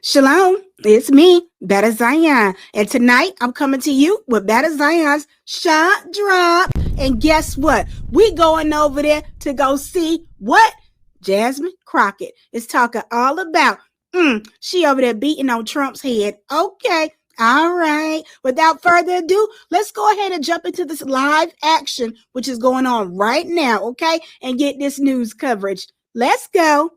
Shalom, it's me, Better Zion, and tonight I'm coming to you with Better Zion's Shot Drop. And guess what? We going over there to go see what Jasmine Crockett is talking all about. She over there beating on Trump's head. Okay, all right. Without further ado, let's go ahead and jump into this live action, which is going on right now, okay? And get this news coverage. Let's go.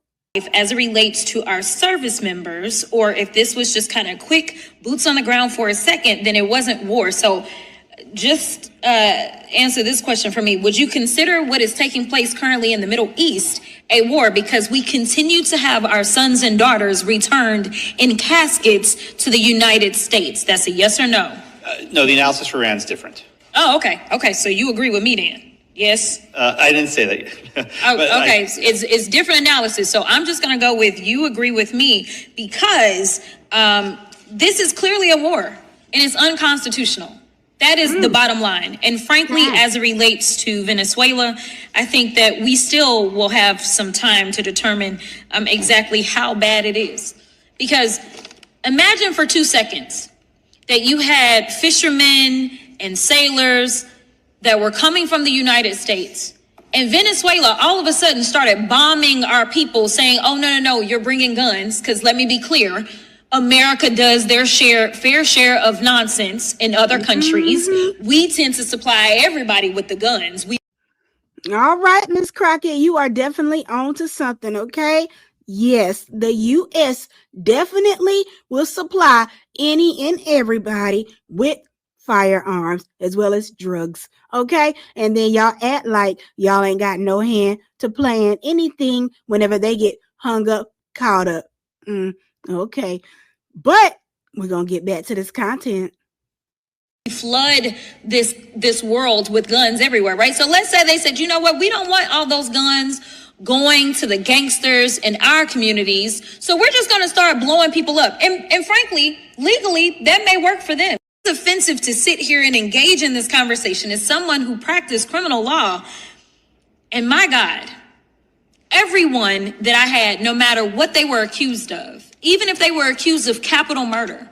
As it relates to our service members, or if this was just kind of quick boots on the ground for a second, then it wasn't war. So just answer this question for me. Would you consider what is taking place currently in the Middle East a war because we continue to have our sons and daughters returned in caskets to the United States? That's a yes or no? No, the analysis for Iran is different. Oh, okay. Okay, so you agree with me then? Yes? I didn't say that. Okay, it's different analysis. So I'm just going to go with you agree with me because this is clearly a war and it's unconstitutional. That is the bottom line. And frankly, as it relates to Venezuela, I think that we still will have some time to determine exactly how bad it is. Because imagine for 2 seconds that you had fishermen and sailors that were coming from the United States, and Venezuela all of a sudden started bombing our people, saying, oh, no, you're bringing guns. Because let me be clear, America does their fair share of nonsense in other countries. We tend to supply everybody with the guns. All right, Ms. Crockett, you are definitely on to something, okay? Yes, the U.S. definitely will supply any and everybody with firearms as well as drugs, okay? And then y'all act like y'all ain't got no hand to plan anything whenever they get hung up, caught up. Okay, but we're gonna get back to this content. Flood this world with guns everywhere, right? So let's say they said, you know what, we don't want all those guns going to the gangsters in our communities, so we're just gonna start blowing people up. And frankly, legally, that may work for them. It's offensive to sit here and engage in this conversation as someone who practiced criminal law. And my God, everyone that I had, no matter what they were accused of, even if they were accused of capital murder,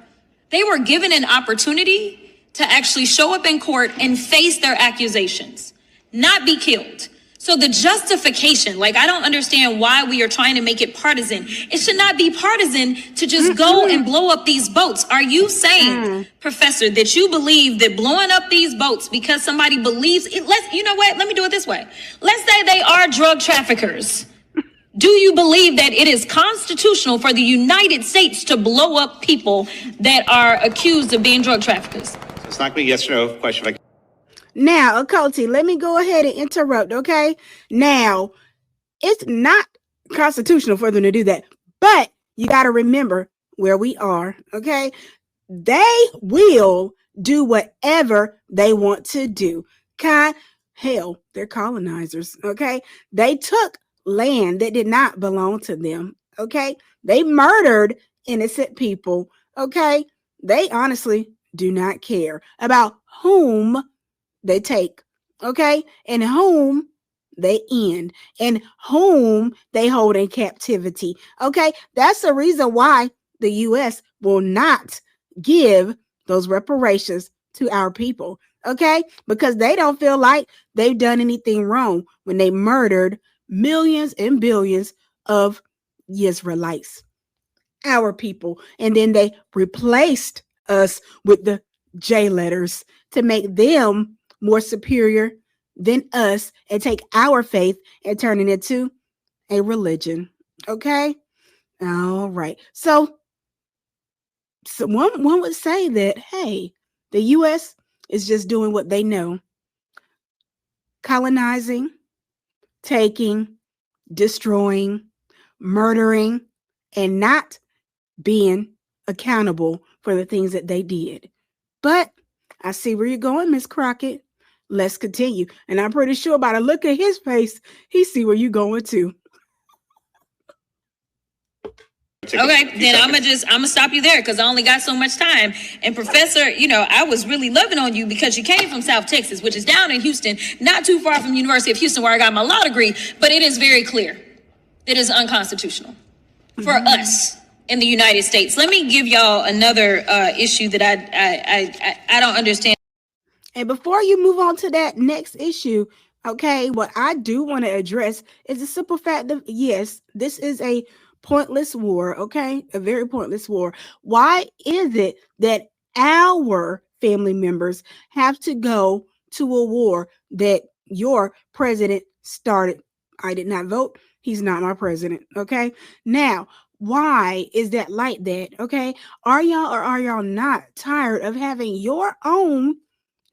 they were given an opportunity to actually show up in court and face their accusations, not be killed. So the justification, like, I don't understand why we are trying to make it partisan. It should not be partisan to just go and blow up these boats. Are you saying, Professor, that you believe that blowing up these boats because somebody believes it? You know what? Let me do it this way. Let's say they are drug traffickers. Do you believe that it is constitutional for the United States to blow up people that are accused of being drug traffickers? So it's not going to be a yes or no question. Now, Okoti, let me go ahead and interrupt, okay? Now, it's not constitutional for them to do that, but you got to remember where we are, okay? They will do whatever they want to do. Hell, they're colonizers, okay? They took land that did not belong to them, okay? They murdered innocent people, okay? They honestly do not care about whom they take, okay, and whom they end, and whom they hold in captivity, okay? That's the reason why the U.S. will not give those reparations to our people, okay? Because they don't feel like they've done anything wrong when they murdered millions and billions of Israelites, our people, and then they replaced us with the J letters to make them more superior than us and take our faith and turn it into a religion. Okay? All right. So one would say that, hey, the U.S. is just doing what they know. Colonizing, taking, destroying, murdering, and not being accountable for the things that they did. But I see where you're going, Miss Crockett. Let's continue. And I'm pretty sure by the look at his face, he see where you're going to. Okay, then I'm gonna stop you there because I only got so much time. And Professor, I was really loving on you because you came from South Texas, which is down in Houston, not too far from the University of Houston, where I got my law degree. But it is very clear that it is unconstitutional for us in the United States. Let me give y'all another issue that I don't understand. And before you move on to that next issue, okay, what I do want to address is the simple fact of, yes, this is a pointless war, okay? A very pointless war. Why is it that our family members have to go to a war that your president started? I did not vote. He's not my president, okay? Now, why is that like that, okay? Are y'all or are y'all not tired of having your own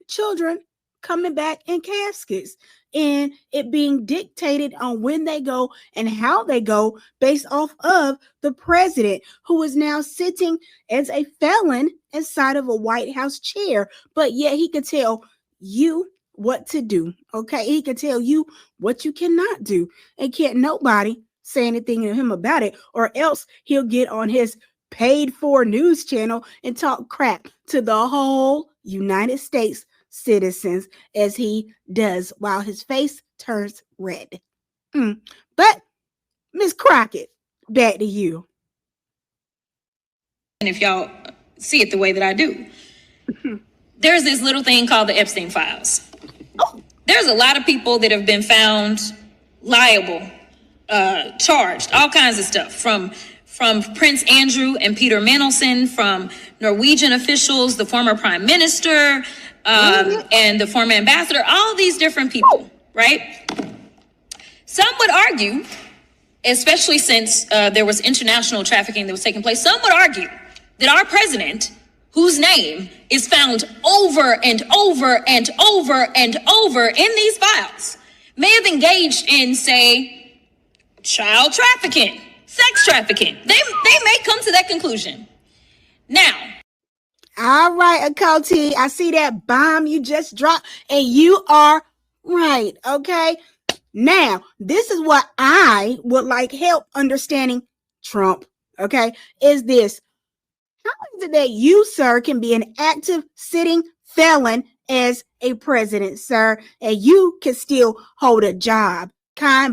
children coming back in caskets and it being dictated on when they go and how they go based off of the president, who is now sitting as a felon inside of a White House chair, but yet he could tell you what to do, okay? He can tell you what you cannot do, and can't nobody say anything to him about it, or else he'll get on his paid for news channel and talk crap to the whole United States citizens, as he does while his face turns red. But Miss Crockett, back to you. And if y'all see it the way that I do, there's this little thing called the Epstein files. There's a lot of people that have been found liable, charged, all kinds of stuff, from Prince Andrew and Peter Mandelson, from Norwegian officials, the former prime minister, and the former ambassador, all these different people, right? Some would argue, especially since there was international trafficking that was taking place, some would argue that our president, whose name is found over and over and over and over in these files, may have engaged in, say, child trafficking, sex trafficking. They may come to that conclusion. Now, all right, Akoti, I see that bomb you just dropped, and you are right, okay? Now, this is what I would like help understanding Trump, okay? Is this, how is it that you, sir, can be an active sitting felon as a president, sir, and you can still hold a job,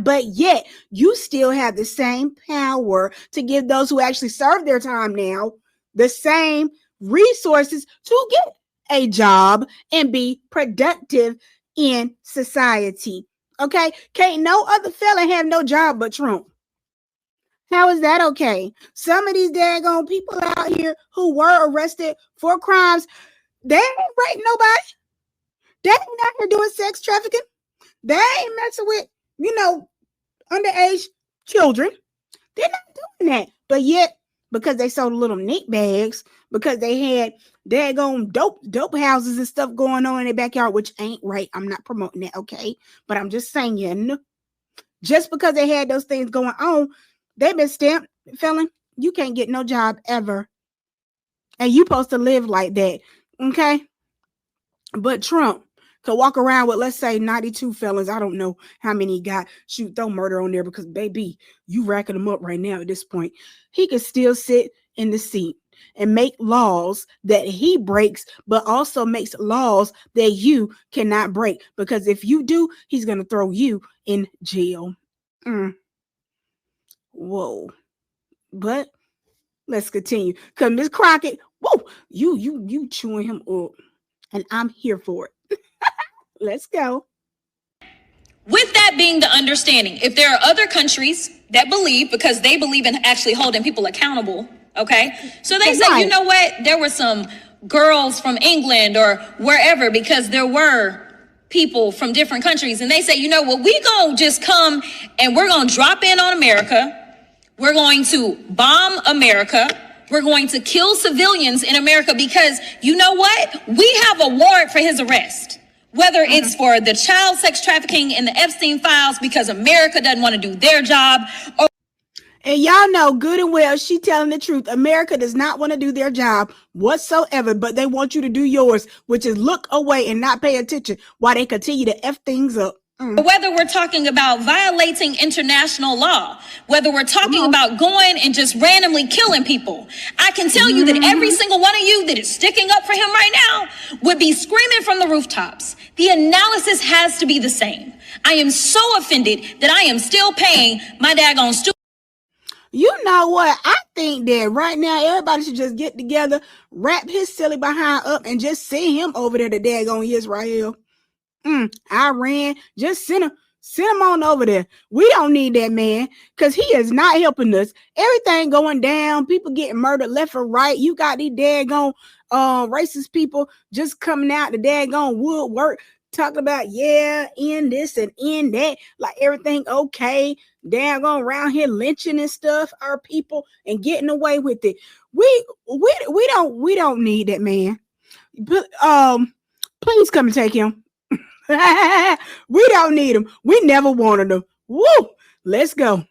but yet you still have the same power to give those who actually serve their time now the same resources to get a job and be productive in society, okay? Can't no other felon have no job but Trump. How is that okay? Some of these daggone people out here who were arrested for crimes, they ain't raping nobody. They ain't out here doing sex trafficking. They ain't messing with, underage children. They're not doing that. But yet, because they sold little nick bags, because they had daggone dope houses and stuff going on in their backyard, which ain't right. I'm not promoting that, okay? But I'm just saying, just because they had those things going on, they've been stamped, felon. You can't get no job ever. And you supposed to live like that, okay? But Trump could walk around with, let's say, 92 felons. I don't know how many he got. Shoot, throw murder on there because, baby, you racking them up right now at this point. He could still sit in the seat and make laws that he breaks, but also makes laws that you cannot break. Because if you do, he's going to throw you in jail. Whoa. But let's continue. Because Miss Crockett, whoa, you chewing him up. And I'm here for it. Let's go. With that being the understanding, if there are other countries that believe, because they believe in actually holding people accountable, okay? So they say, you know what? There were some girls from England or wherever, because there were people from different countries. And they say, you know what? We gonna just come and we're gonna drop in on America. We're going to bomb America. We're going to kill civilians in America because you know what? We have a warrant for his arrest. Whether it's for the child sex trafficking in the Epstein files because America doesn't want to do their job. And y'all know good and well she telling the truth. America does not want to do their job whatsoever, but they want you to do yours, which is look away and not pay attention while they continue to F things up. Whether we're talking about violating international law, whether we're talking about going and just randomly killing people, I can tell you that every single one of you that is sticking up for him right now would be screaming from the rooftops. The analysis has to be the same. I am so offended that I am still paying my daggone student. You know what? I think that right now everybody should just get together, wrap his silly behind up, and just send him over there to daggone Israel. Iran, just send him on over there. We don't need that man because he is not helping us. Everything going down, people getting murdered left and right. You got these daggone racist people just coming out the daggone woodwork talking about in this and in that, like everything okay. Daggone around here lynching and stuff, our people, and getting away with it. We don't need that man. But please come and take him. We don't need him. We never wanted him. Woo! Let's go.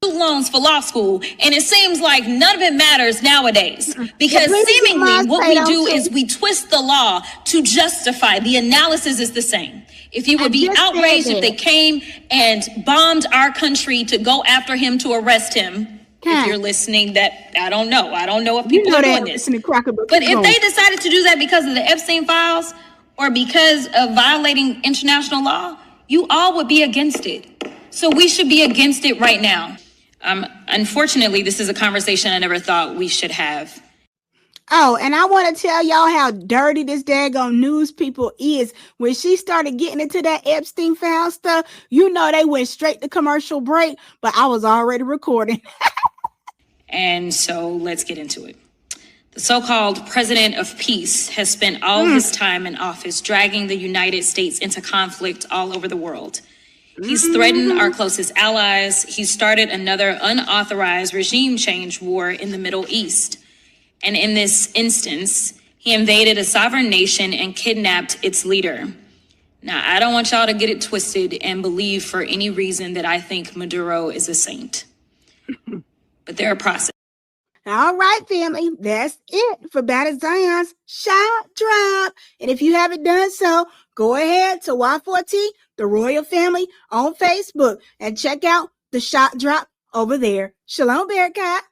Loans for law school, and it seems like none of it matters nowadays because seemingly what we do is we twist the law to justify. The analysis is the same. If you would be outraged if they came and bombed our country to go after him to arrest him, if you're listening, that I don't know if people are doing this. But if they decided to do that because of the Epstein files or because of violating international law, you all would be against it. So we should be against it right now. Unfortunately, this is a conversation I never thought we should have. Oh, and I want to tell y'all how dirty this daggone news people is. When she started getting into that Epstein file stuff, you know they went straight to commercial break, but I was already recording. And so let's get into it. The so-called president of peace has spent all his time in office dragging the United States into conflict all over the world. He's threatened our closest allies. He started another unauthorized regime change war in the Middle East. And in this instance, he invaded a sovereign nation and kidnapped its leader. Now, I don't want y'all to get it twisted and believe for any reason that I think Maduro is a saint. But there are processes. All right, family, that's it for Bad Zion's Shot Drop. And if you haven't done so, go ahead to Y4T, the Royal Family, on Facebook and check out the Shot Drop over there. Shalom, Bearcat.